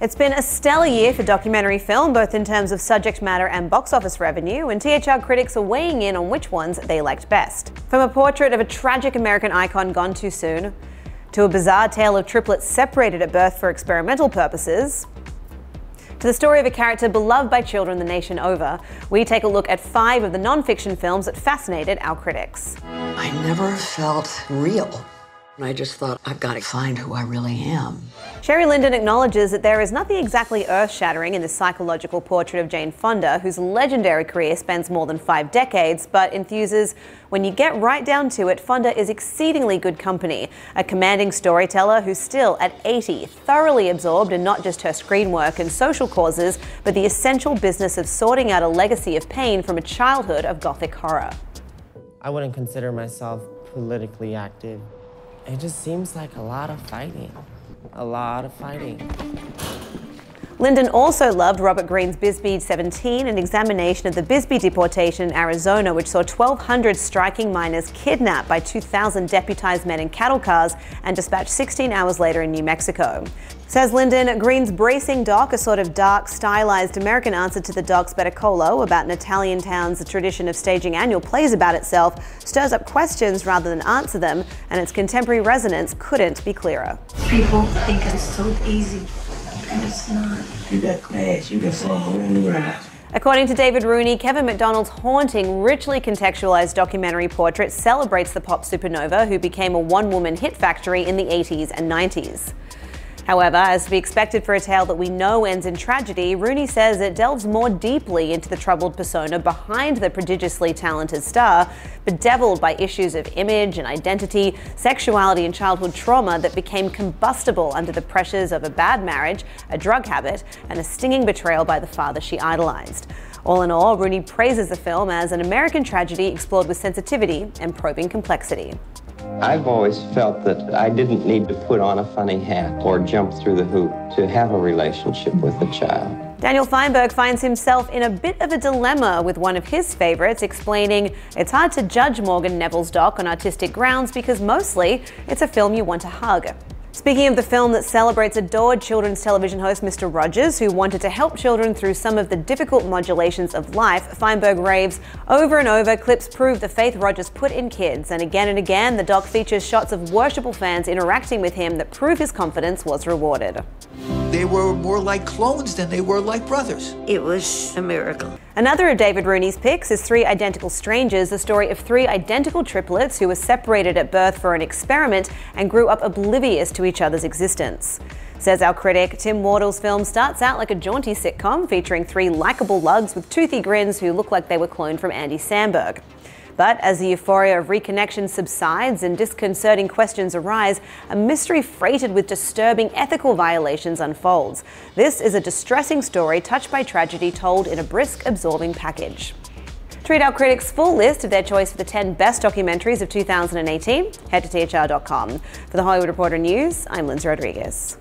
It's been a stellar year for documentary film, both in terms of subject matter and box office revenue, and THR critics are weighing in on which ones they liked best. From a portrait of a tragic American icon gone too soon, to a bizarre tale of triplets separated at birth for experimental purposes, to the story of a character beloved by children the nation over, we take a look at 5 of the non-fiction films that fascinated our critics. I never felt real. I just thought, I've got to find who I really am. Sherry Linden acknowledges that there is nothing exactly earth-shattering in this psychological portrait of Jane Fonda, whose legendary career spans more than 5 decades, but enthuses, when you get right down to it, Fonda is exceedingly good company. A commanding storyteller who's still, at 80, thoroughly absorbed in not just her screen work and social causes, but the essential business of sorting out a legacy of pain from a childhood of gothic horror. I wouldn't consider myself politically active. It just seems like a lot of fighting. A lot of fighting. Linden also loved Robert Greene's Bisbee 17, an examination of the Bisbee deportation in Arizona, which saw 1,200 striking miners kidnapped by 2,000 deputized men in cattle cars and dispatched 16 hours later in New Mexico. Says Linden, Greene's bracing doc, a sort of dark, stylized American answer to the doc's Better Colo about an Italian town's tradition of staging annual plays about itself, stirs up questions rather than answer them, and its contemporary resonance couldn't be clearer. People think it's so easy, and it's not. You got class, you got something around. According to David Rooney, Kevin McDonald's haunting, richly contextualized documentary portrait celebrates the pop supernova who became a one-woman hit factory in the 80s and 90s. However, as to be expected for a tale that we know ends in tragedy, Rooney says it delves more deeply into the troubled persona behind the prodigiously talented star, bedeviled by issues of image and identity, sexuality and childhood trauma that became combustible under the pressures of a bad marriage, a drug habit, and a stinging betrayal by the father she idolized. All in all, Rooney praises the film as an American tragedy explored with sensitivity and probing complexity. I've always felt that I didn't need to put on a funny hat or jump through the hoop to have a relationship with a child. Daniel Feinberg finds himself in a bit of a dilemma with one of his favorites, explaining it's hard to judge Morgan Neville's doc on artistic grounds because mostly it's a film you want to hug. Speaking of the film that celebrates adored children's television host Mr. Rogers, who wanted to help children through some of the difficult modulations of life, Feinberg raves, over and over, clips prove the faith Rogers put in kids, and again, the doc features shots of worshipful fans interacting with him that prove his confidence was rewarded. They were more like clones than they were like brothers. It was a miracle. Another of David Rooney's picks is 3 Identical Strangers, the story of 3 identical triplets who were separated at birth for an experiment and grew up oblivious to each other's existence. Says our critic, Tim Wardle's film starts out like a jaunty sitcom featuring 3 likable lugs with toothy grins who look like they were cloned from Andy Samberg. But as the euphoria of reconnection subsides and disconcerting questions arise, a mystery freighted with disturbing ethical violations unfolds. This is a distressing story touched by tragedy told in a brisk, absorbing package. To read our critics' full list of their choice for the 10 best documentaries of 2018, head to THR.com. For the Hollywood Reporter News, I'm Lindsay Rodriguez.